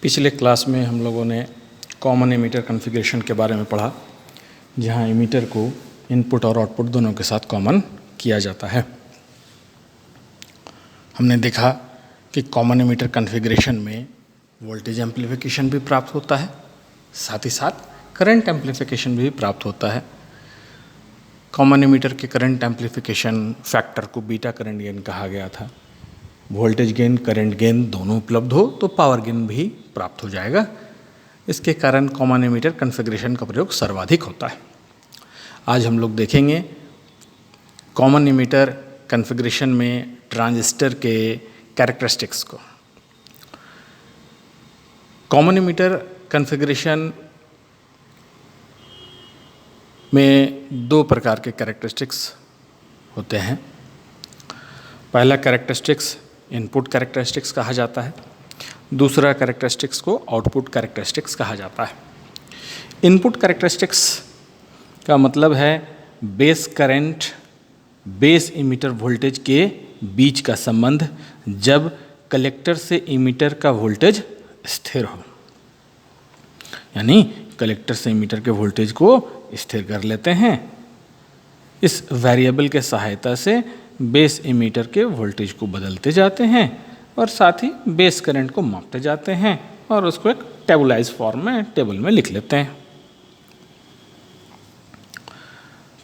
पिछले क्लास में हम लोगों ने कॉमन एमीटर कॉन्फ़िगरेशन के बारे में पढ़ा, जहां एमीटर को इनपुट और आउटपुट दोनों के साथ कॉमन किया जाता है। हमने देखा कि कॉमन एमीटर कॉन्फ़िगरेशन में वोल्टेज एम्प्लीफिकेशन भी प्राप्त होता है, साथ ही साथ करंट एम्प्लीफिकेशन भी प्राप्त होता है। कॉमन एमीटर के करंट एम्प्लीफिकेशन फैक्टर को बीटा करंट गेन कहा गया था। वोल्टेज गेन, करंट गेन दोनों उपलब्ध हो तो पावर गेन भी प्राप्त हो जाएगा। इसके कारण कॉमन एमीटर कॉन्फ़िगरेशन का प्रयोग सर्वाधिक होता है। आज हम लोग देखेंगे कॉमन एमीटर कॉन्फ़िगरेशन में ट्रांजिस्टर के कैरेक्टरिस्टिक्स को। कॉमन एमीटर कॉन्फ़िगरेशन में दो प्रकार के कैरेक्टरिस्टिक्स होते हैं। पहला कैरेक्टरिस्टिक्स इनपुट कैरेक्टरिस्टिक्स कहा जाता है, दूसरा कैरेक्टरिस्टिक्स को आउटपुट कैरेक्टरिस्टिक्स कहा जाता है। इनपुट कैरेक्टरिस्टिक्स का मतलब है base current, base emitter voltage के बीच का संबंध जब कलेक्टर से इमीटर का वोल्टेज स्थिर हो, यानी कलेक्टर से इमीटर के वोल्टेज को स्थिर कर लेते हैं। इस वेरिएबल के सहायता से बेस इमीटर के वोल्टेज को बदलते जाते हैं और साथ ही बेस करंट को मापते जाते हैं और उसको एक टेबुलाइज फॉर्म में टेबल में लिख लेते हैं।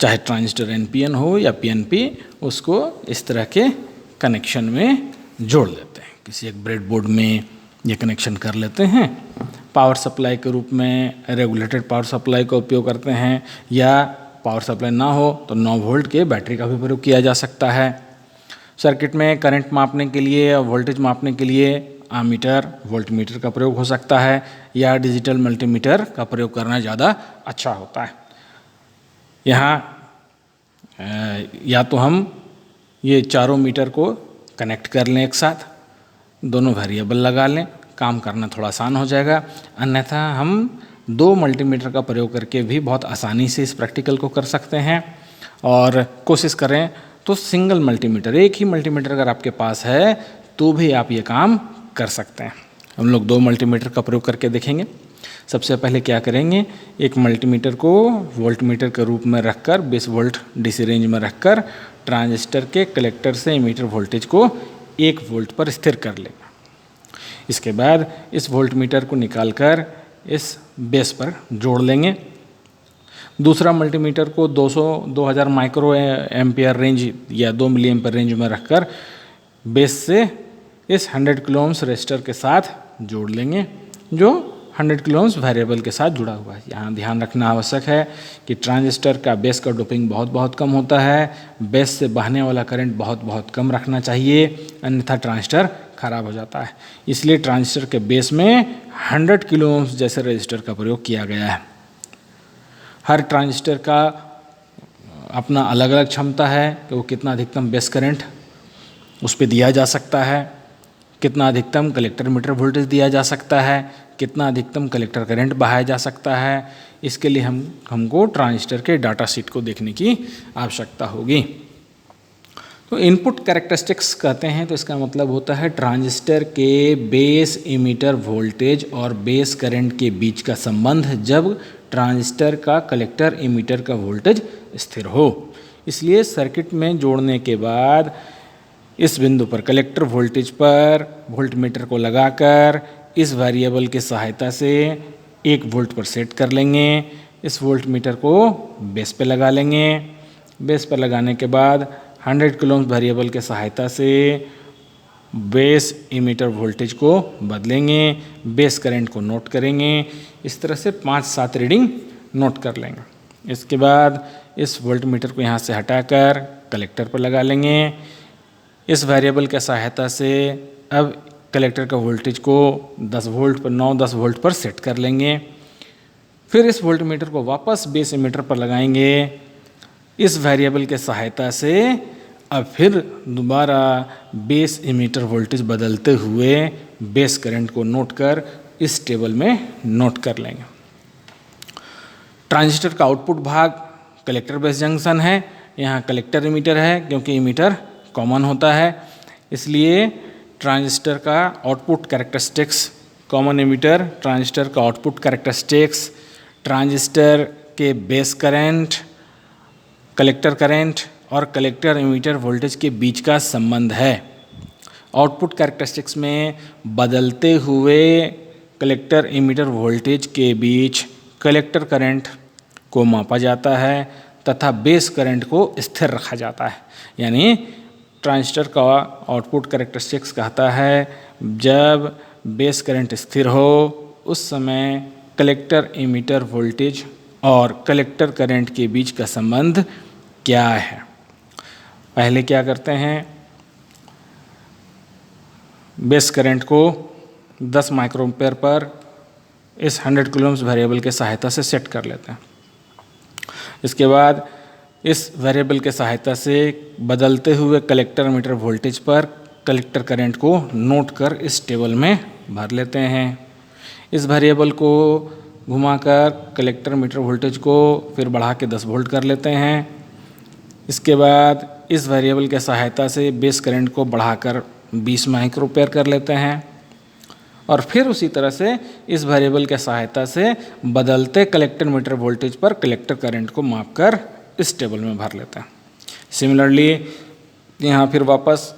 चाहे ट्रांजिस्टर एनपीएन हो या पीएनपी, उसको इस तरह के कनेक्शन में जोड़ लेते हैं। किसी एक ब्रेडबोर्ड में ये कनेक्शन कर लेते हैं। पावर सप्लाई के रूप में रेगुलेटेड पावर सप्लाई का उपयोग करते हैं, या पावर सप्लाई ना हो तो 9 वोल्ट के बैटरी का भी प्रयोग किया जा सकता है। सर्किट में करंट मापने के लिए और वोल्टेज मापने के लिए आमीटर, वोल्टमीटर का प्रयोग हो सकता है, या डिजिटल मल्टीमीटर का प्रयोग करना ज़्यादा अच्छा होता है। यहाँ या तो हम ये चारों मीटर को कनेक्ट कर लें एक साथ, दोनों वेरिएबल लगा लें, काम करना थोड़ा आसान हो जाएगा। अन्यथा हम 2 मल्टीमीटर का प्रयोग करके भी बहुत आसानी से इस प्रैक्टिकल को कर सकते हैं। और कोशिश करें तो सिंगल मल्टीमीटर, एक ही मल्टीमीटर अगर आपके पास है तो भी आप ये काम कर सकते हैं। हम लोग 2 मल्टीमीटर का प्रयोग करके देखेंगे। सबसे पहले क्या करेंगे, एक मल्टीमीटर को वोल्टमीटर के रूप में रखकर 20 वोल्ट डीसी रेंज में रखकर ट्रांजिस्टर के कलेक्टर से इमीटर वोल्टेज को 1 वोल्ट पर स्थिर कर लेंगे। इसके बाद इस वोल्टमीटर को निकालकर इस बेस पर जोड़ लेंगे। दूसरा मल्टीमीटर को 2000 माइक्रो एम्पियर रेंज या 2 मिली एम्पियर रेंज में रखकर बेस से इस 100 किलो ओम्स रेजिस्टर के साथ जोड़ लेंगे, जो 100 किलो ओम्स वेरिएबल के साथ जुड़ा हुआ है। यहाँ ध्यान रखना आवश्यक है कि ट्रांजिस्टर का बेस का डोपिंग बहुत कम होता है। बेस से बहने वाला करंट बहुत कम रखना चाहिए, अन्यथा ट्रांजिस्टर खराब हो जाता है। इसलिए ट्रांजिस्टर के बेस में 100 किलो ओम्स जैसे रेजिस्टर का प्रयोग किया गया है। हर ट्रांजिस्टर का अपना अलग अलग क्षमता है कि वो कितना अधिकतम बेस करंट उस पर दिया जा सकता है, कितना अधिकतम कलेक्टर मीटर वोल्टेज दिया जा सकता है, कितना अधिकतम कलेक्टर करंट बहाया जा सकता है। इसके लिए हमको ट्रांजिस्टर के डाटा शीट को देखने की आवश्यकता होगी। तो इनपुट कैरेक्टरिस्टिक्स कहते हैं तो इसका मतलब होता है ट्रांजिस्टर के बेस इमीटर वोल्टेज और बेस करंट के बीच का संबंध जब ट्रांजिस्टर का कलेक्टर इमीटर का वोल्टेज स्थिर हो। इसलिए सर्किट में जोड़ने के बाद इस बिंदु पर कलेक्टर वोल्टेज पर वोल्टमीटर को लगाकर इस वेरिएबल की सहायता से 1 वोल्ट पर सेट कर लेंगे। इस वोल्टमीटर को बेस पे लगा लेंगे। बेस पर लगाने के बाद 100 किलो ओम्स वेरिएबल के सहायता से बेस इमीटर वोल्टेज को बदलेंगे, बेस करंट को नोट करेंगे। इस तरह से 5-7 रीडिंग नोट कर लेंगे। इसके बाद इस वोल्टमीटर को यहाँ से हटाकर कलेक्टर पर लगा लेंगे। इस वेरिएबल के सहायता से अब कलेक्टर का वोल्टेज को 10 वोल्ट पर 9-10 वोल्ट पर सेट कर लेंगे। फिर इस वोल्टमीटर को वापस बेस इमीटर पर लगाएंगे। इस वेरिएबल के सहायता से अब फिर दोबारा बेस इमीटर वोल्टेज बदलते हुए बेस करंट को नोट कर इस टेबल में नोट कर लेंगे। ट्रांजिस्टर का आउटपुट भाग कलेक्टर बेस जंक्शन है। यहाँ कलेक्टर इमीटर है क्योंकि इमीटर कॉमन होता है, इसलिए ट्रांजिस्टर का output characteristics common emitter transistor का आउटपुट कैरेक्टरिस्टिक्स, ट्रांजिस्टर के बेस करंट, कलेक्टर करंट और कलेक्टर एमिटर वोल्टेज के बीच का संबंध है। आउटपुट कैरेक्टरिस्टिक्स में बदलते हुए कलेक्टर एमिटर वोल्टेज के बीच कलेक्टर करंट को मापा जाता है तथा बेस करंट को स्थिर रखा जाता है। यानी ट्रांजिस्टर का आउटपुट कैरेक्टरिस्टिक्स कहता है जब बेस करंट स्थिर हो उस समय कलेक्टर एमिटर वोल्टेज और कलेक्टर करंट के बीच का संबंध क्या है। पहले क्या करते हैं, बेस करंट को 10 माइक्रोएम्पेयर पर इस 100 किलो ओम्स वेरिएबल के सहायता से सेट कर लेते हैं। इसके बाद इस वेरिएबल के सहायता से बदलते हुए कलेक्टर एमिटर वोल्टेज पर कलेक्टर करंट को नोट कर इस टेबल में भर लेते हैं। इस वेरिएबल को घुमाकर कलेक्टर एमिटर वोल्टेज को फिर बढ़ा के 10 वोल्ट कर लेते हैं। इसके बाद इस वेरिएबल के सहायता से बेस करंट को बढ़ाकर 20 माइक्रोएम्पेयर कर लेते हैं और फिर उसी तरह से इस वेरिएबल के सहायता से बदलते कलेक्टर एमिटर वोल्टेज पर कलेक्टर करंट को मापकर इस टेबल में भर लेते हैं। सिमिलरली यहाँ फिर वापस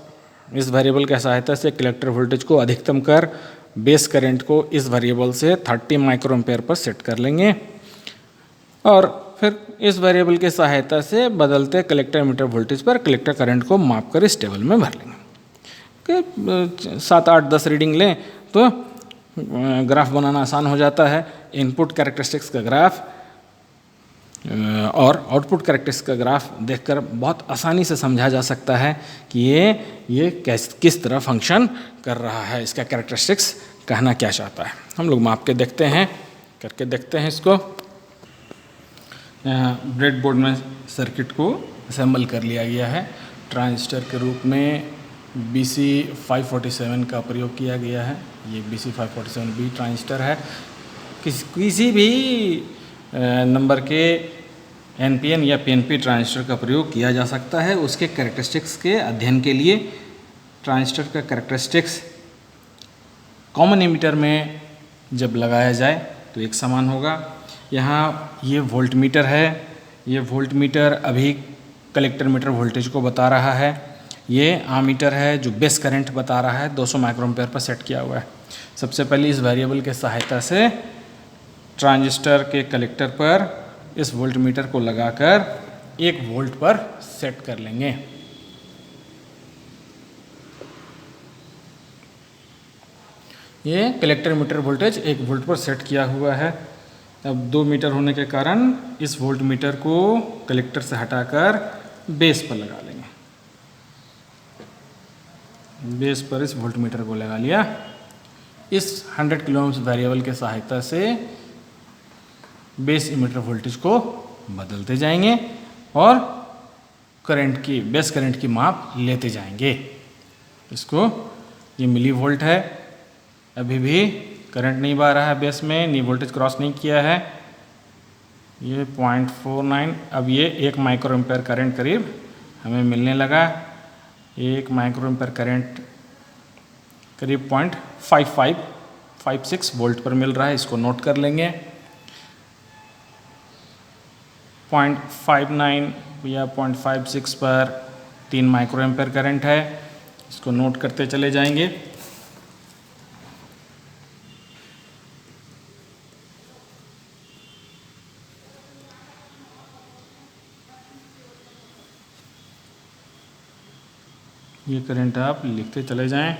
इस वेरिएबल के सहायता से कलेक्टर वोल्टेज को अधिकतम कर बेस करंट को इस वेरिएबल से 30 माइक्रोएम्पेयर पर सेट कर लेंगे और फिर इस वेरिएबल के सहायता से बदलते कलेक्टर एमिटर वोल्टेज पर कलेक्टर करंट को मापकर इस टेबल में भर लेंगे। 7, 8, 10 रीडिंग लें तो ग्राफ बनाना आसान हो जाता है। इनपुट कैरेक्टरिस्टिक्स का ग्राफ और आउटपुट कैरेक्टरिस्टिक्स का ग्राफ देखकर बहुत आसानी से समझा जा सकता है कि ये किस तरह फंक्शन कर रहा है, इसका कैरेक्टरिस्टिक्स कहना क्या चाहता है। हम लोग माप के देखते हैं, करके देखते हैं इसको। ब्रेड बोर्ड में सर्किट को असेंबल कर लिया गया है। ट्रांजिस्टर के रूप में BC547 का प्रयोग किया गया है। ये BC547B ट्रांजिस्टर है। किसी भी नंबर के NPN या PNP ट्रांजिस्टर का प्रयोग किया जा सकता है उसके कैरेक्टरिस्टिक्स के अध्ययन के लिए। ट्रांजिस्टर का कैरेक्टरिस्टिक्स कॉमन एमिटर में जब लगाया जाए तो एक समान होगा। यहाँ ये वोल्टमीटर है, ये वोल्टमीटर अभी कलेक्टर मीटर वोल्टेज को बता रहा है। ये आमीटर है जो बेस करंट बता रहा है, 200 माइक्रोएम्पेयर पर सेट किया हुआ है। सबसे पहले इस वेरिएबल के सहायता से ट्रांजिस्टर के कलेक्टर पर इस वोल्टमीटर को लगाकर 1 वोल्ट पर सेट कर लेंगे। ये कलेक्टर मीटर वोल्टेज 1 वोल्ट पर सेट किया हुआ है। अब 2 मीटर होने के कारण इस वोल्टमीटर को कलेक्टर से हटाकर बेस पर लगा लेंगे। बेस पर इस वोल्टमीटर को लगा लिया। इस 100 किलो ओम्स वेरिएबल के सहायता से बेस इमीटर वोल्टेज को बदलते जाएंगे और करंट की बेस करंट की माप लेते जाएंगे। इसको ये मिली वोल्ट है, अभी भी करंट नहीं बह रहा है बेस में, नी वोल्टेज क्रॉस नहीं किया है। ये 0.49, अब ये 1 माइक्रोएम्पेयर करंट करीब हमें मिलने लगा। 1 माइक्रोएम्पेयर करंट करीब 0.56 वोल्ट पर मिल रहा है। इसको नोट कर लेंगे। 0.59 या 0.56 पर 3 माइक्रोएम्पेयर करंट है। इसको नोट करते चले जाएंगे। ये करंट आप लिखते चले जाएं।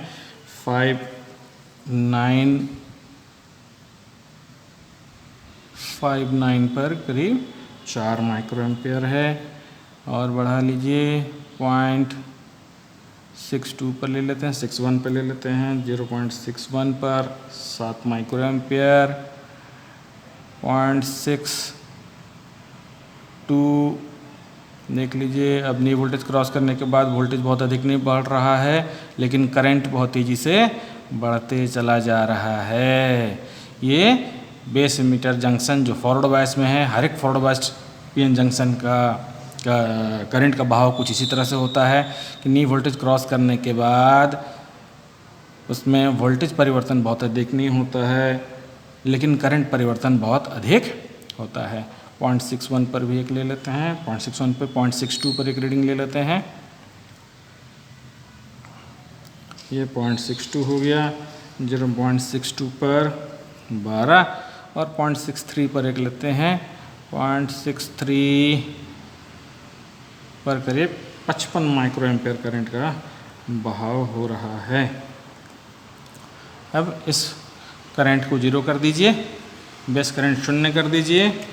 59 पर करीब 4 माइक्रोएम्पेयर है और बढ़ा लीजिए 0.62 पर ले लेते हैं, 61 पर ले लेते हैं। 0.61 पर 7 माइक्रोएम्पेयर, 0.62 देख लीजिए। अब नी वोल्टेज क्रॉस करने के बाद वोल्टेज बहुत अधिक नहीं बढ़ रहा है, लेकिन करंट बहुत तेज़ी से बढ़ते चला जा रहा है। ये बेस इमीटर जंक्शन जो फॉरवर्ड बायस में है, हर एक फॉरवर्ड बायस PN जंक्शन का करंट का बहाव कुछ इसी तरह से होता है कि नी वोल्टेज क्रॉस करने के बाद उसमें वोल्टेज परिवर्तन बहुत अधिक नहीं होता है, लेकिन करंट परिवर्तन बहुत अधिक होता है। 0.61 पर भी एक ले लेते हैं, 0.61 पर 0.62 पर एक रीडिंग ले लेते हैं। ये 0.62 हो गया, 0.62 पर 12 और 0.63 पर एक लेते हैं। 0.63 पर करीब 55 माइक्रो एम्पेयर करंट का बहाव हो रहा है। अब इस करंट को 0 कर दीजिए, बेस करंट 0 कर दीजिए।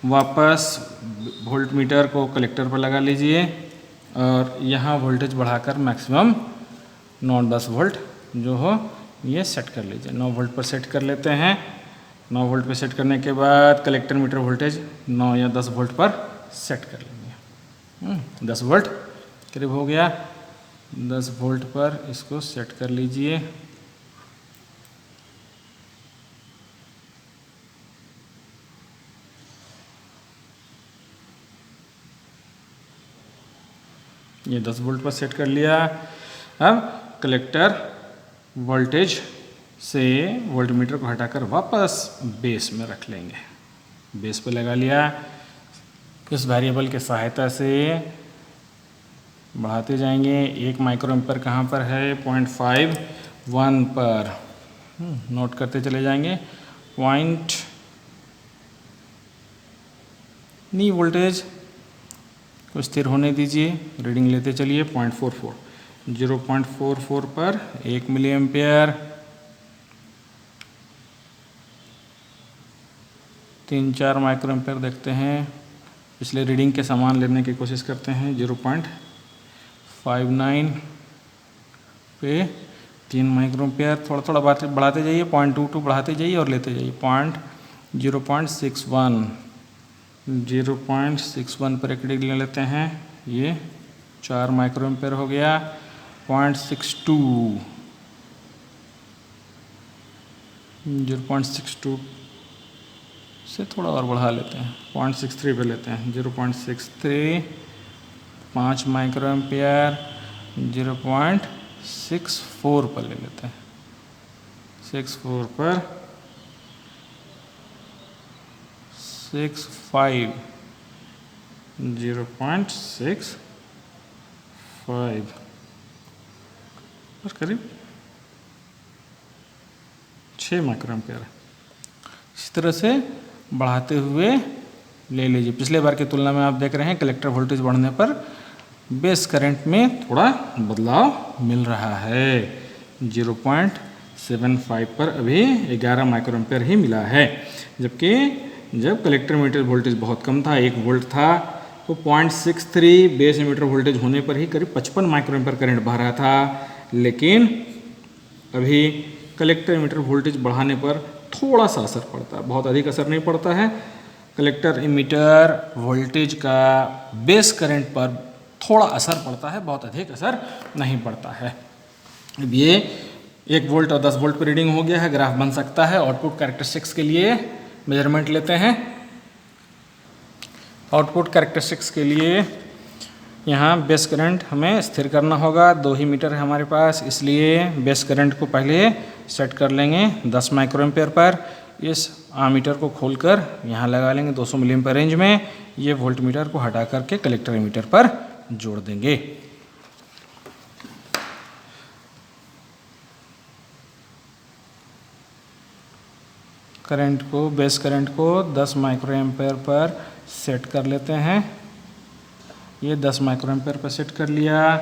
वापस वोल्ट मीटर को कलेक्टर पर लगा लीजिए और यहाँ वोल्टेज बढ़ाकर मैक्सिमम 9-10 वोल्ट जो हो ये सेट कर लीजिए। 9 वोल्ट पर सेट कर लेते हैं। 9 वोल्ट पर सेट करने के बाद कलेक्टर मीटर वोल्टेज 9 या 10 वोल्ट पर सेट कर लेंगे। 10 वोल्ट करीब हो गया। 10 वोल्ट पर इसको सेट कर लीजिए। ये 10 वोल्ट पर सेट कर लिया। अब कलेक्टर वोल्टेज से वोल्टमीटर को हटाकर वापस बेस में रख लेंगे। बेस पे लगा लिया। इस वेरिएबल के सहायता से बढ़ाते जाएंगे। 1 माइक्रो एम्पर कहाँ पर है? 0.51 पर। नोट करते चले जाएंगे। नी वोल्टेज को स्थिर होने दीजिए, रीडिंग लेते चलिए। 0.44 0.44 पर 1 मिली एम्पेयर, 3-4 माइक्रो एम्पेयर देखते हैं। पिछले रीडिंग के समान लेने की कोशिश करते हैं। 0.59 पे 3 माइक्रो एम्पेयर, थोड़ा थोड़ा बढ़ाते जाइए। 0.22 बढ़ाते जाइए और लेते जाइए। 0.61 पर एक रीडिंग ले लेते हैं। ये 4 माइक्रो एम्पेयर हो गया। 0.62 से थोड़ा और बढ़ा लेते हैं। 0.63 पे लेते हैं। 0.63 5 माइक्रो एम्पेयर 0.64 पर ले लेते हैं। 64 पर 65 0.65 और करीब 6 माइक्रो एम्पेयर। इस तरह से बढ़ाते हुए ले लीजिए। पिछले बार की तुलना में आप देख रहे हैं कलेक्टर वोल्टेज बढ़ने पर बेस करंट में थोड़ा बदलाव मिल रहा है। 0.75 पर अभी 11 माइक्रो एम्पेयर ही मिला है, जबकि जब कलेक्टर मीटर वोल्टेज बहुत कम था, 1 वोल्ट था, तो 0.63 बेस मीटर वोल्टेज होने पर ही करीब 55 माइक्रो एम्पेयर करंट बह रहा था। लेकिन अभी कलेक्टर मीटर वोल्टेज बढ़ाने पर थोड़ा सा असर पड़ता है, बहुत अधिक असर नहीं पड़ता है। कलेक्टर इमीटर वोल्टेज का बेस करंट पर थोड़ा असर पड़ता है, बहुत अधिक असर नहीं पड़ता है। अब ये 1 वोल्ट और 10 वोल्ट पर रीडिंग हो गया है, ग्राफ बन सकता है। आउटपुट कैरेक्टरिस्टिक्स के लिए मेजरमेंट लेते हैं। आउटपुट कैरेक्टरिस्टिक्स के लिए यहाँ बेस करंट हमें स्थिर करना होगा। 2 ही मीटर है हमारे पास, इसलिए बेस करंट को पहले सेट कर लेंगे 10 माइक्रो एम्पेयर पर। इस आमीटर को खोलकर यहाँ लगा लेंगे 200 मिली एम्पेयर रेंज में। ये वोल्ट मीटर को हटा करके कलेक्टर मीटर पर जोड़ देंगे। करंट को, बेस करंट को 10 माइक्रो एम्पेयर पर सेट कर लेते हैं। ये 10 माइक्रो एम्पेयर पर सेट कर लिया।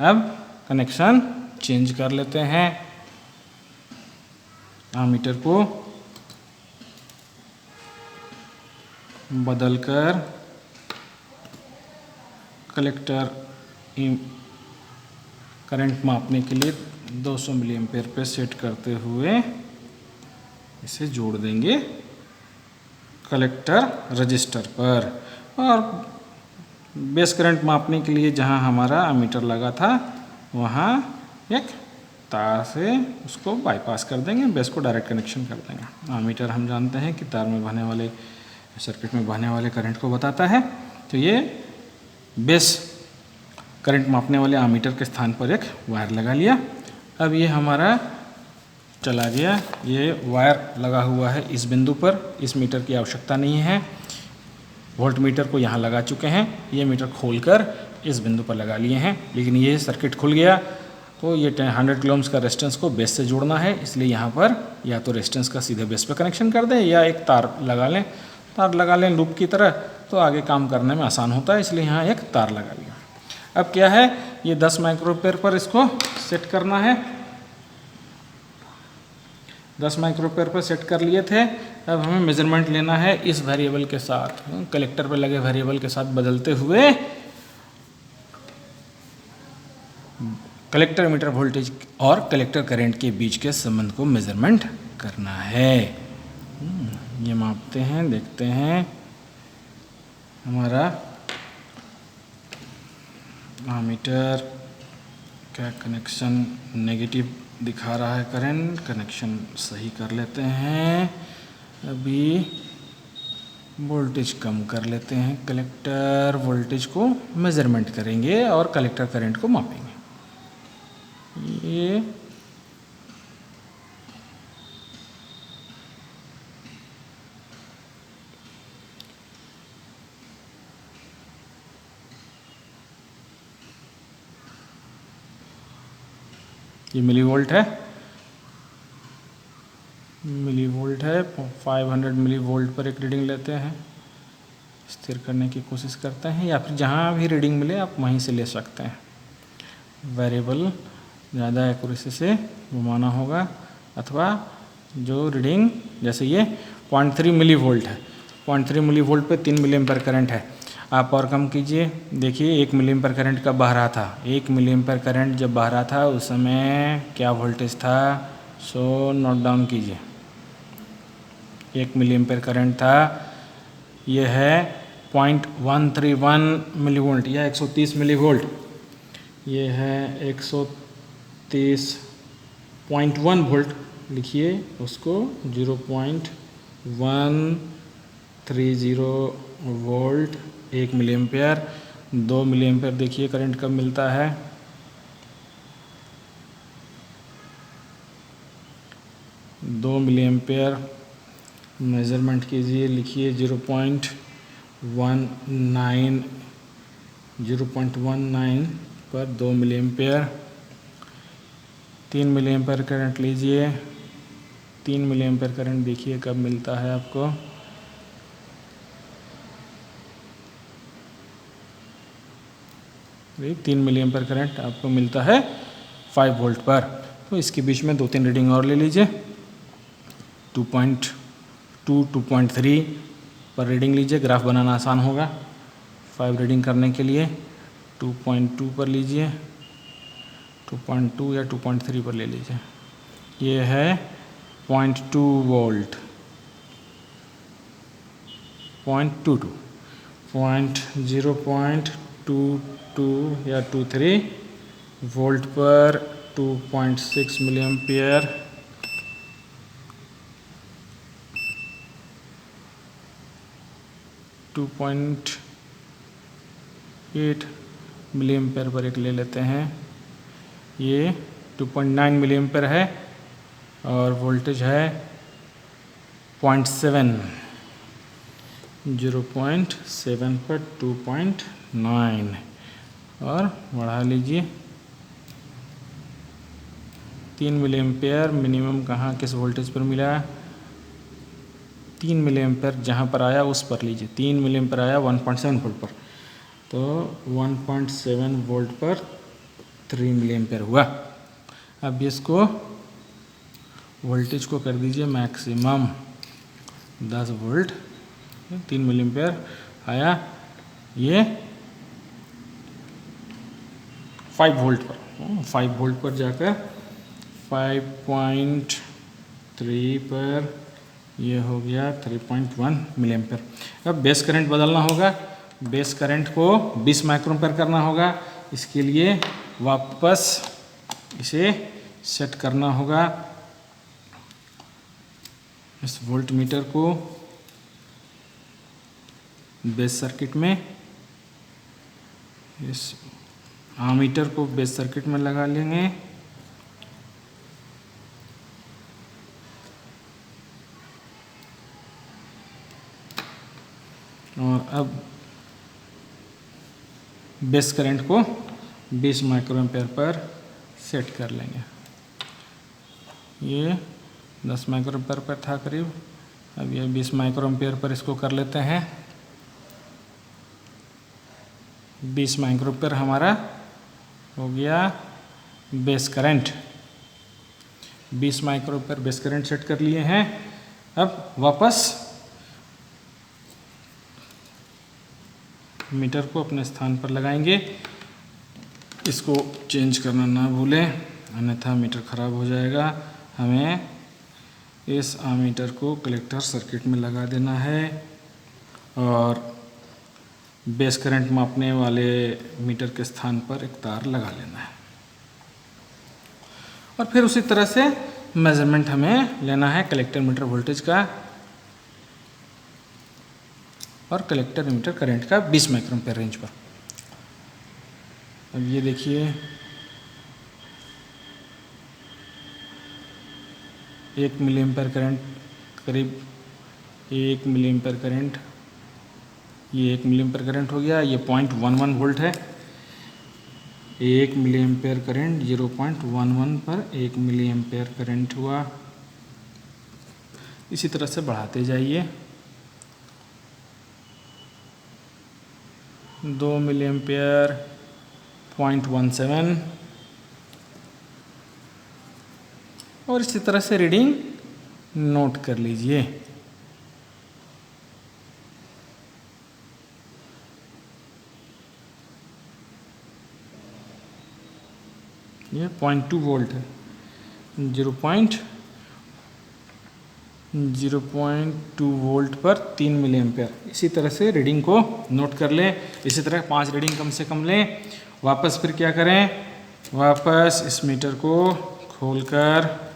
अब कनेक्शन चेंज कर लेते हैं। आमीटर को बदलकर कलेक्टर करंट मापने के लिए 200 मिली एम्पेयर पे सेट करते हुए इसे जोड़ देंगे कलेक्टर रजिस्टर पर। और बेस करंट मापने के लिए जहां हमारा एमीटर लगा था वहां एक तार से उसको बाईपास कर देंगे, बेस को डायरेक्ट कनेक्शन कर देंगे। एमीटर हम जानते हैं कि तार में बहने वाले, सर्किट में बहने वाले करंट को बताता है। तो ये बेस करंट मापने वाले आमीटर के स्थान पर एक वायर लगा लिया। अब ये हमारा चला गया, ये वायर लगा हुआ है इस बिंदु पर, इस मीटर की आवश्यकता नहीं है। वोल्ट मीटर को यहाँ लगा चुके हैं, ये मीटर खोलकर इस बिंदु पर लगा लिए हैं, लेकिन ये सर्किट खुल गया तो ये 100 किलो ओम्स का रेजिस्टेंस को बेस से जोड़ना है, इसलिए यहाँ पर या तो रेजिस्टेंस का सीधे बेस पर कनेक्शन कर दें या एक तार लगा लें, लूप की तरह, तो आगे काम करने में आसान होता है, इसलिए यहाँ एक तार लगा लिया। अब क्या है, ये 10 माइक्रोएम्पियर पर इसको सेट करना है। 10 माइक्रोएम्पियर पर सेट कर लिए थे। अब हमें मेजरमेंट लेना है इस वेरिएबल के साथ, कलेक्टर पर लगे वेरिएबल के साथ बदलते हुए कलेक्टर मीटर वोल्टेज और कलेक्टर करंट के बीच के संबंध को मेजरमेंट करना है। ये मापते हैं, देखते हैं हमारा आमीटर क्या कनेक्शन नेगेटिव दिखा रहा है, करंट कनेक्शन सही कर लेते हैं। अभी वोल्टेज कम कर लेते हैं, कलेक्टर वोल्टेज को मेजरमेंट करेंगे और कलेक्टर करंट को मापेंगे। ये मिली वोल्ट है, 500 मिली वोल्ट पर एक रीडिंग लेते हैं, स्थिर करने की कोशिश करते हैं, या फिर जहाँ भी रीडिंग मिले आप वहीं से ले सकते हैं। वेरिएबल ज़्यादा एक्यूरेसी से घुमाना होगा, अथवा जो रीडिंग, जैसे ये 0.3 मिली वोल्ट है, 0.3 मिली वोल्ट पे 3 मिली एम्पीयर करंट है, आप और कम कीजिए। देखिए 1 मिली एम्पीयर करंट कब बह रहा था, 1 मिली एम्पीयर करंट जब बह रहा था उस समय क्या वोल्टेज था, सो नोट डाउन कीजिए। 1 मिली एम्पीयर करंट था, यह है 0.131 मिली वोल्ट या 130 मिली वोल्ट, ये है 130.1 वोल्ट, लिखिए उसको 0.130 volt 1 milli ampere. 2 milli ampere देखिए करंट कब मिलता है, 2 मिली एम्पीयर मेजरमेंट कीजिए, लिखिए 0.19 पर 2 milli ampere. 3 milli ampere current लीजिए, 3 मिली एम्पीयर करंट देखिए कब मिलता है आपको, ये 3 मिली एम्पीयर करंट आपको मिलता है 5 वोल्ट पर। तो इसके बीच में 2-3 रीडिंग और ले लीजिए, 2.2, 2.3 पर रीडिंग लीजिए, ग्राफ बनाना आसान होगा 5 रीडिंग करने के लिए। 2.2 पर लीजिए, 2.2 या 2.3 पर ले लीजिए, ये है 0.2 वोल्ट, 0.22, 0.22 या 23 वोल्ट पर 2.6 मिली एम्पीयर, 2.8 मिली एम्पीयर पर एक ले लेते हैं, ये 2.9 मिली एम्पीयर है और वोल्टेज है 0.7, 0.7 पर 2.9 और बढ़ा लीजिए। 3 मिली एम्पीयर मिनिमम कहाँ किस वोल्टेज पर मिला, 3 मिली एम्पीयर जहाँ पर आया उस पर लीजिए। 3 मिली एम्पीयर आया 1.7 वोल्ट पर, तो 1.7 वोल्ट पर 3 मिली एम्पीयर हुआ। अब इसको वोल्टेज को कर दीजिए मैक्सिमम 10 वोल्ट, 3 मिली एम्पीयर आया, ये 5 वोल्ट पर, 5 वोल्ट पर जाकर 5.3 पर ये हो गया 3.1 मिली एम्पीयर। अब बेस करंट बदलना होगा, बेस करंट को 20 माइक्रोएम्पीयर करना होगा, इसके लिए वापस इसे सेट करना होगा, इस वोल्ट मीटर को बेस सर्किट में, इस आमीटर को बेस सर्किट में लगा लेंगे। और अब बेस करंट को 20 माइक्रोएम्पेयर पर सेट कर लेंगे। ये 10 माइक्रोएम्पेयर पर था करीब, अब ये 20 माइक्रोएम्पेयर पर इसको कर लेते हैं। 20 माइक्रोएम्पेयर हमारा हो गया base current. 20 microampere base current set कर लिए हैं। अब वापस मीटर को अपने स्थान पर लगाएंगे। इसको चेंज करना ना भूलें, अन्यथा मीटर ख़राब हो जाएगा। हमें इस आमीटर को कलेक्टर सर्किट में लगा देना है और बेस करंट मापने वाले मीटर के स्थान पर एक तार लगा लेना है। और फिर उसी तरह से मेजरमेंट हमें लेना है कलेक्टर मीटर वोल्टेज का और कलेक्टर मीटर करंट का 20 माइक्रोएम्पेयर रेंज पर। अब ये देखिए 1 मिलीएम्पेयर करंट, करीब 1 मिलीएम्पेयर करंट, ये 1 मिलीएम्पेयर करंट हो गया। ये 0.11 वोल्ट है। 1 मिलीएम्पेयर करंट 0.11 पर 1 मिलीएम्पेयर करंट हुआ। इसी तरह से बढ़ाते जाइए। 2 मिलीएम्पेयर 0.17 और इसी तरह से रीडिंग नोट कर लीजिए। ये 0.2 वोल्ट है। 0.2 वोल्ट पर 3 मिलीएम्पेयर। इसी तरह से रीडिंग को नोट कर लें। इसी तरह 5 रीडिंग कम से कम लें। वापस फिर क्या करें, वापस इस मीटर को खोलकर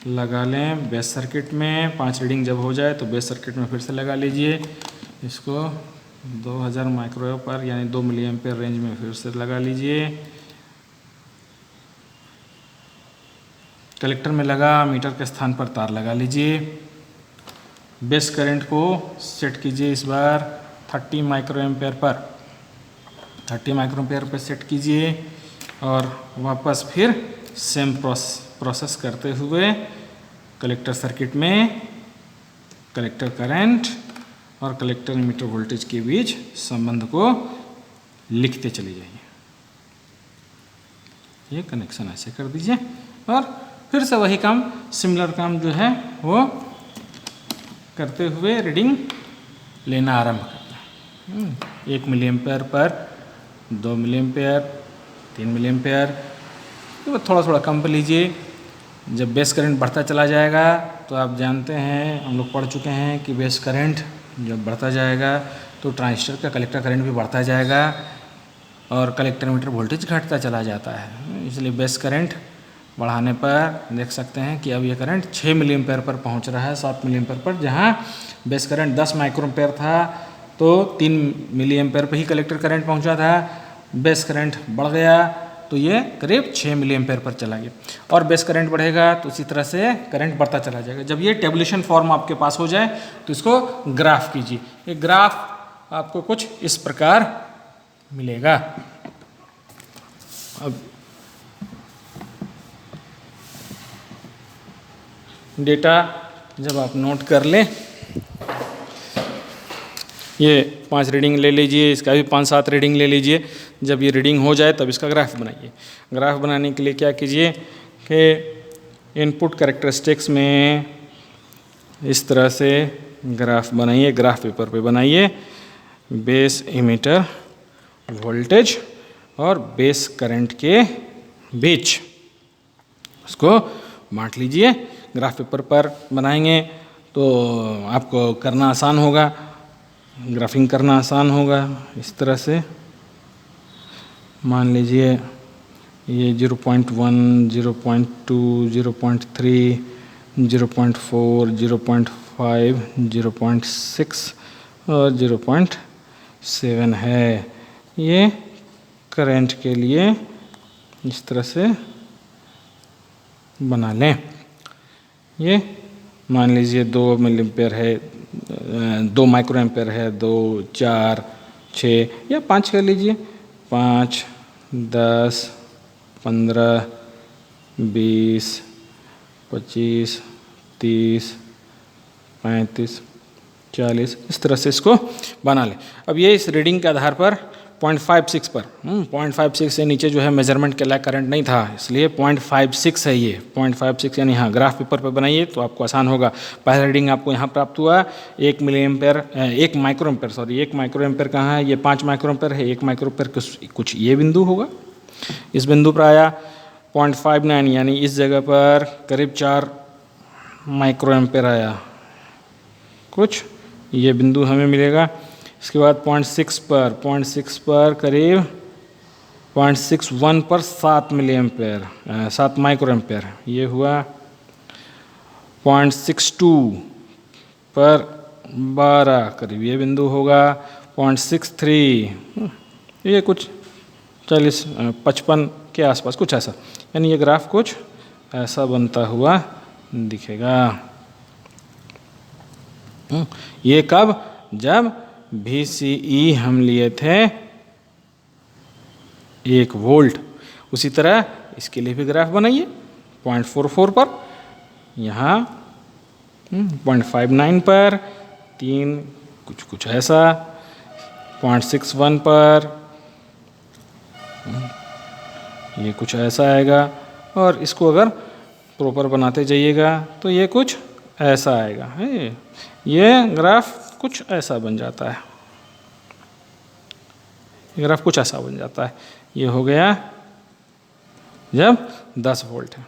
लगा लें बेस सर्किट में। 5 रीडिंग जब हो जाए तो बेस सर्किट में फिर से लगा लीजिए। इसको 2000 माइक्रोवेव पर यानी 2 मिलीएम्पेयर रेंज में फिर से लगा लीजिए। कलेक्टर में लगा मीटर के स्थान पर तार लगा लीजिए। बेस करंट को सेट कीजिए इस बार 30 माइक्रोएम्पेयर पर। 30 माइक्रोएम्पेयर पर सेट कीजिए और वापस फिर सेम प्रोसेस करते हुए कलेक्टर सर्किट में कलेक्टर करंट और कलेक्टर मीटर वोल्टेज के बीच संबंध को लिखते चले जाइए। ये कनेक्शन ऐसे कर दीजिए और फिर से वही काम, सिमिलर काम जो है वो करते हुए रीडिंग लेना आरंभ करना। 1 मिलीएम्पेयर पर 2 मिलीएम्पेयर, 3 मिलीएम्पेयर, तो थोड़ा थोड़ा कम पर लीजिए। जब बेस करंट बढ़ता चला जाएगा तो आप जानते हैं, हम लोग पढ़ चुके हैं कि बेस करंट जब बढ़ता जाएगा तो ट्रांजिस्टर का कलेक्टर करंट भी बढ़ता जाएगा और कलेक्टर मीटर वोल्टेज घटता चला जाता है। इसलिए बेस करंट बढ़ाने पर देख सकते हैं कि अब ये करंट 6 मिलीएम्पेयर पर पहुंच रहा है, 7 मिलीएम्पेयर पर। जहां बेस करंट 10 माइक्रोएम्पेयर था तो 3 मिलीएम्पेयर पर ही कलेक्टर करंट पहुंचा था। बेस करंट बढ़ गया तो ये करीब 6 मिलीएम्पेयर पर चला गया और बेस करंट बढ़ेगा तो इसी तरह से करंट बढ़ता चला जाएगा। जब ये टेबुलेशन फॉर्म आपके पास हो जाए तो इसको ग्राफ कीजिए। ये ग्राफ आपको कुछ इस प्रकार मिलेगा। अब डेटा जब आप नोट कर लें, ये 5 रीडिंग ले लीजिए, इसका भी 5-7 रीडिंग ले लीजिए। जब ये रीडिंग हो जाए तब इसका ग्राफ बनाइए। ग्राफ बनाने के लिए क्या कीजिए कि इनपुट कैरेक्टरिस्टिक्स में इस तरह से ग्राफ बनाइए, ग्राफ पेपर पे बनाइए। बेस इमीटर वोल्टेज और बेस करंट के बीच उसको बांट लीजिए। ग्राफ पेपर पर बनाएंगे तो आपको करना आसान होगा, ग्राफिंग करना आसान होगा। इस तरह से मान लीजिए ये 0.1, 0.2, 0.3, 0.4, 0.5, 0.6 और 0.7 है। ये करंट के लिए इस तरह से बना लें। ये मान लीजिए 2 मिलीएम्पेयर है, 2 माइक्रो एम्पेयर है, 2, 4, 6 या 5 कर लीजिए। 5, 10, 15, 20, 25, 30, 35, 40 इस तरह से इसको बना लें। अब ये इस रीडिंग के आधार पर 0.56 पर 0.56 से नीचे जो है मेजरमेंट के लायक करंट नहीं था, इसलिए 0.56 है ये 0.56, यानी हाँ ग्राफ पेपर पर बनाइए तो आपको आसान होगा। पहला रीडिंग आपको यहाँ प्राप्त हुआ 1 milliampere 1 micro ampere, sorry 1 micro ampere कहाँ है, ये 5 माइक्रो एम्पेयर है। 1 माइक्रो एम्पेयर कुछ ये बिंदु होगा, इस बिंदु पर आया 0.59, यानी इस जगह पर करीब 4 माइक्रो एम्पेयर आया, कुछ ये बिंदु हमें मिलेगा। इसके बाद 0.6 पर करीब 0.61 पर 7 मिलीएम्पेयर 7 माइक्रो एम्पेयर, ये हुआ 0.62 पर 12 करीब ये बिंदु होगा। 0.63 ये कुछ 40-55 के आसपास कुछ ऐसा, यानी ये ग्राफ कुछ ऐसा बनता हुआ दिखेगा। ये कब, जब VCE हम लिए थे 1 वोल्ट। उसी तरह इसके लिए भी ग्राफ बनाइए 0.44 पर, यहाँ 0.59 पर 3 कुछ ऐसा, 0.61 पर ये कुछ ऐसा आएगा, और इसको अगर प्रॉपर बनाते जाइएगा तो ये कुछ ऐसा आएगा है। ये ग्राफ कुछ ऐसा बन जाता है, ये ग्राफ कुछ ऐसा बन जाता है। ये हो गया जब 10 वोल्ट है।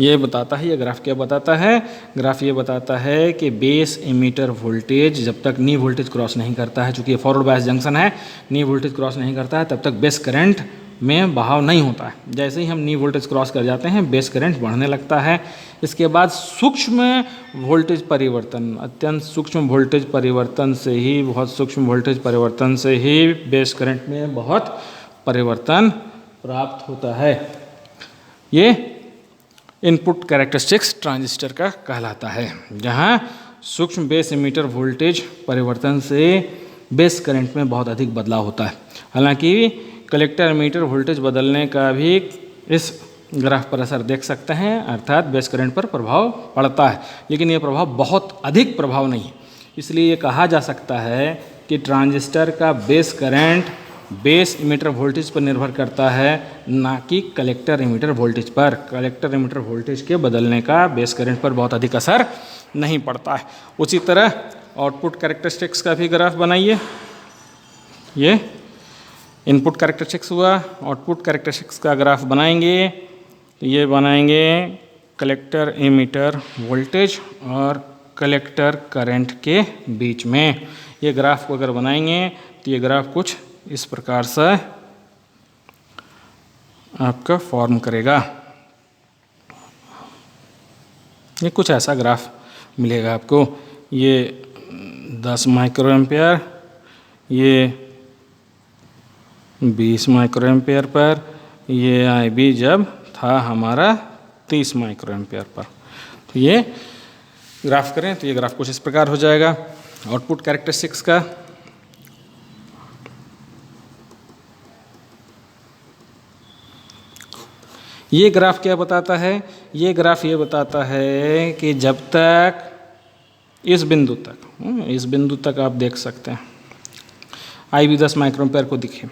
ये बताता है, ये ग्राफ क्या बताता है, ग्राफ ये बताता है कि बेस इमीटर वोल्टेज जब तक नी वोल्टेज क्रॉस नहीं करता है, चूँकि ये फॉरवर्ड बायस जंक्शन है, नी वोल्टेज क्रॉस नहीं करता है तब तक बेस करंट में बहाव नहीं होता है। जैसे ही हम नी वोल्टेज क्रॉस कर जाते हैं बेस करंट बढ़ने लगता है। इसके बाद सूक्ष्म वोल्टेज परिवर्तन, अत्यंत सूक्ष्म वोल्टेज परिवर्तन से ही, बहुत सूक्ष्म वोल्टेज परिवर्तन से ही बेस करंट में बहुत परिवर्तन प्राप्त होता है। ये इनपुट कैरेक्टरिस्टिक्स ट्रांजिस्टर का कहलाता है, जहाँ सूक्ष्म बेस इमीटर वोल्टेज परिवर्तन से बेस करंट में बहुत अधिक बदलाव होता है। हालांकि कलेक्टर इमीटर वोल्टेज बदलने का भी इस ग्राफ पर असर देख सकते हैं, अर्थात बेस करंट पर प्रभाव पड़ता है, लेकिन ये प्रभाव बहुत अधिक प्रभाव नहीं है। इसलिए ये कहा जा सकता है कि ट्रांजिस्टर का base current base emitter voltage पर निर्भर करता है, ना कि कलेक्टर इमीटर वोल्टेज पर। कलेक्टर इमीटर वोल्टेज के बदलने का बेस करंट पर बहुत अधिक असर नहीं पड़ता है। उसी तरह आउटपुट कैरेक्टरिस्टिक्स का भी ग्राफ बनाइए। ये इनपुट कैरेक्टरिस्टिक्स हुआ, आउटपुट कैरेक्टरिस्टिक्स का ग्राफ बनाएंगे। ये बनाएंगे कलेक्टर इमीटर वोल्टेज और कलेक्टर करंट के बीच में। ये ग्राफ को अगर बनाएंगे तो ये ग्राफ कुछ इस प्रकार से आपका फॉर्म करेगा। ये कुछ ऐसा ग्राफ मिलेगा आपको। ये 10 माइक्रो एम्पेयर, ये 20 माइक्रो एम्पेयर पर, ये IB जब था हमारा 30 माइक्रो एम्पेयर पर। तो ये ग्राफ करें तो ये ग्राफ कुछ इस प्रकार हो जाएगा। आउटपुट कैरेक्टरिस्टिक्स का ये ग्राफ क्या बताता है, ये ग्राफ ये बताता है कि जब तक इस बिंदु तक आप देख सकते हैं IB 10 माइक्रो एम्पेयर को दिखे,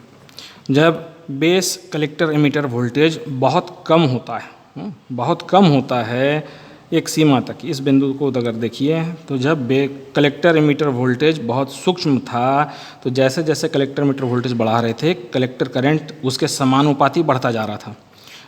जब बेस कलेक्टर इमीटर वोल्टेज बहुत कम होता है, बहुत कम होता है एक सीमा तक। इस बिंदु को अगर देखिए तो जब कलेक्टर इमीटर वोल्टेज बहुत सूक्ष्म था, तो जैसे जैसे कलेक्टर इमीटर वोल्टेज बढ़ा रहे थे कलेक्टर करंट उसके समानुपाती बढ़ता जा रहा था।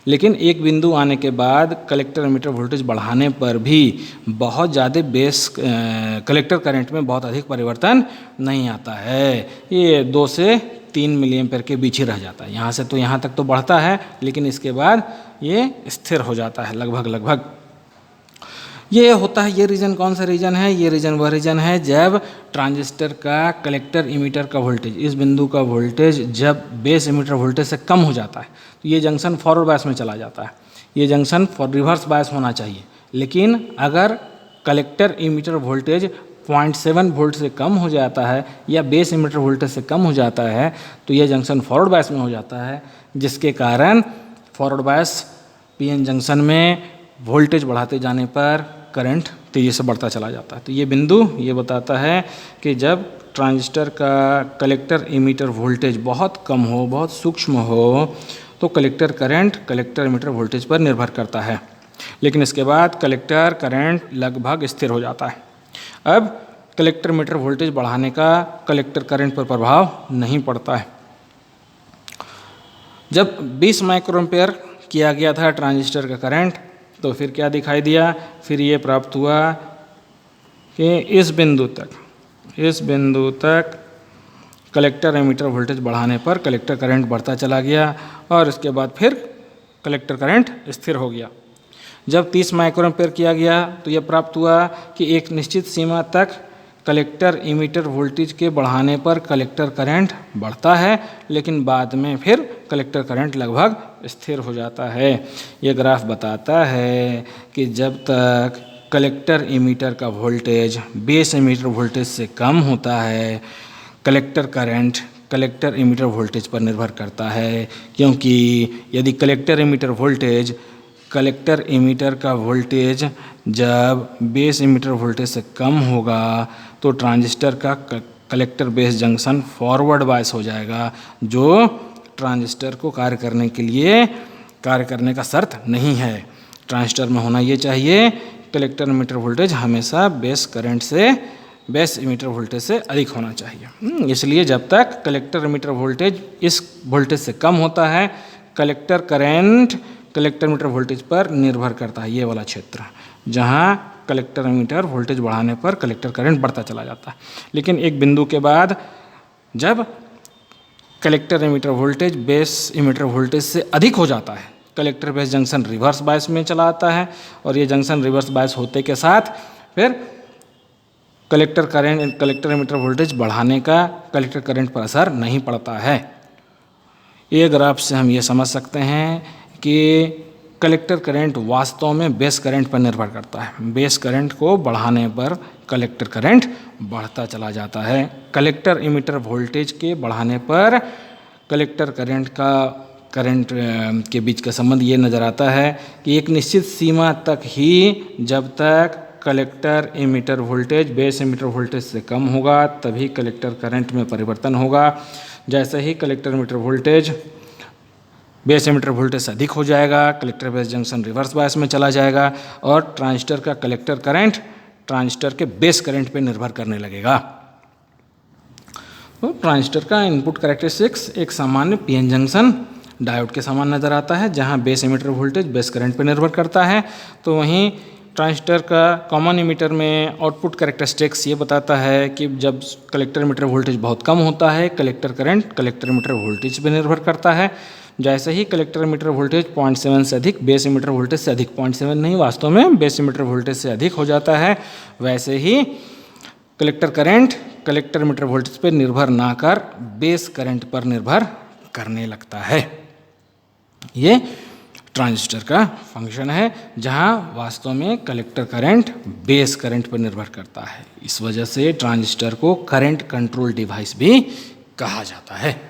लेकिन एक बिंदु आने के बाद कलेक्टर इमीटर वोल्टेज बढ़ाने पर भी बहुत ज़्यादा बेस कलेक्टर करंट में बहुत अधिक परिवर्तन नहीं आता है। ये 2 से 3 मिलीएम्पेयर के बीच ही रह जाता है। यहाँ से तो यहाँ तक तो बढ़ता है, लेकिन इसके बाद ये स्थिर हो जाता है लगभग। ये होता है, ये रीजन कौन सा रीजन है, ये रीजन वह रीजन है जब ट्रांजिस्टर का कलेक्टर इमीटर का वोल्टेज, इस बिंदु का वोल्टेज जब बेस इमीटर वोल्टेज से कम हो जाता है तो ये जंक्शन फॉरवर्ड बायस में चला जाता है, ये जंक्शन रिवर्स बायस होना चाहिए। लेकिन अगर कलेक्टर इमीटर वोल्टेज 0.7 वोल्ट से कम हो जाता है या बेस इमीटर वोल्टेज से कम हो जाता है तो यह जंक्शन फॉरवर्ड बायस में हो जाता है, जिसके कारण फॉरवर्ड बायस पीएन जंक्शन में वोल्टेज बढ़ाते जाने पर करंट तेज़ी से बढ़ता चला जाता है। तो ये बिंदु ये बताता है कि जब ट्रांजिस्टर का कलेक्टर इमीटर वोल्टेज बहुत कम हो, बहुत सूक्ष्म हो, तो collector current collector emitter voltage पर निर्भर करता है, लेकिन इसके बाद कलेक्टर करंट लगभग स्थिर हो जाता है। अब कलेक्टर मीटर वोल्टेज बढ़ाने का कलेक्टर करंट पर प्रभाव नहीं पड़ता है। जब 20 माइक्रोएम्पेयर किया गया था ट्रांजिस्टर का करंट तो फिर क्या दिखाई दिया, फिर ये प्राप्त हुआ कि इस बिंदु तक कलेक्टर एमीटर वोल्टेज बढ़ाने पर कलेक्टर करंट बढ़ता चला गया और इसके बाद फिर कलेक्टर करंट स्थिर हो गया। जब 30 माइक्रोएम्पेयर किया गया तो यह प्राप्त हुआ कि एक निश्चित सीमा तक कलेक्टर इमीटर वोल्टेज के बढ़ाने पर कलेक्टर करंट बढ़ता है, लेकिन बाद में फिर कलेक्टर करंट लगभग स्थिर हो जाता है। यह ग्राफ बताता है कि जब तक कलेक्टर इमीटर का वोल्टेज बेस इमीटर वोल्टेज से कम होता है, collector current collector emitter voltage पर निर्भर करता है, क्योंकि यदि collector emitter voltage collector emitter का वोल्टेज जब बेस इमीटर वोल्टेज से कम होगा तो ट्रांजिस्टर का collector base junction forward bias हो जाएगा, जो ट्रांजिस्टर को कार्य करने का शर्त नहीं है। ट्रांजिस्टर में होना ये चाहिए कलेक्टर इमीटर वोल्टेज हमेशा बेस इमीटर वोल्टेज से अधिक होना चाहिए। इसलिए जब तक कलेक्टर इमीटर वोल्टेज इस वोल्टेज से कम होता है, collector current collector meter voltage पर निर्भर करता है। ये वाला क्षेत्र जहाँ कलेक्टर मीटर वोल्टेज बढ़ाने पर कलेक्टर करंट बढ़ता चला जाता है, लेकिन एक बिंदु के बाद जब collector emitter voltage base emitter voltage से अधिक हो जाता है, collector base junction reverse bias में चला आता है और ये जंक्शन रिवर्स बायस होते के साथ फिर कलेक्टर इमीटर वोल्टेज बढ़ाने का कलेक्टर करंट पर असर नहीं पड़ता है। ये ग्राफ से हम ये समझ सकते हैं कि कलेक्टर करंट वास्तव में बेस करंट पर निर्भर करता है। बेस करंट को बढ़ाने पर कलेक्टर करंट बढ़ता चला जाता है। कलेक्टर इमीटर वोल्टेज के बढ़ाने पर कलेक्टर करंट के बीच का संबंध ये नज़र आता है कि एक निश्चित सीमा तक ही जब तक collector emitter voltage base emitter voltage से कम होगा तभी कलेक्टर करंट में परिवर्तन होगा। जैसे ही collector emitter voltage base emitter voltage से अधिक हो जाएगा, collector base junction reverse bias में चला जाएगा और ट्रांजिस्टर का कलेक्टर करंट ट्रांजिस्टर के बेस करंट पर निर्भर करने लगेगा। तो ट्रांजिस्टर का इनपुट कैरेक्टरिस्टिक्स एक सामान्य पीएन जंक्शन डायोड के समान नज़र आता है, जहां base emitter voltage base current पर निर्भर करता है। तो वहीं ट्रांजिस्टर का कॉमन इमीटर में आउटपुट कैरेक्टरिस्टिक्स ये बताता है कि जब कलेक्टर इमीटर वोल्टेज बहुत कम होता है, collector current collector emitter voltage पर निर्भर करता है। जैसे ही कलेक्टर इमीटर वोल्टेज 0.7 से अधिक बेस इमीटर वोल्टेज से अधिक 0.7 नहीं वास्तव में बेस इमीटर वोल्टेज से अधिक हो जाता है, वैसे ही collector current collector emitter voltage पर निर्भर ना कर बेस करंट पर निर्भर करने लगता है। ये ट्रांजिस्टर का फंक्शन है जहां वास्तव में कलेक्टर करंट बेस करंट पर निर्भर करता है। इस वजह से ट्रांजिस्टर को करंट कंट्रोल डिवाइस भी कहा जाता है।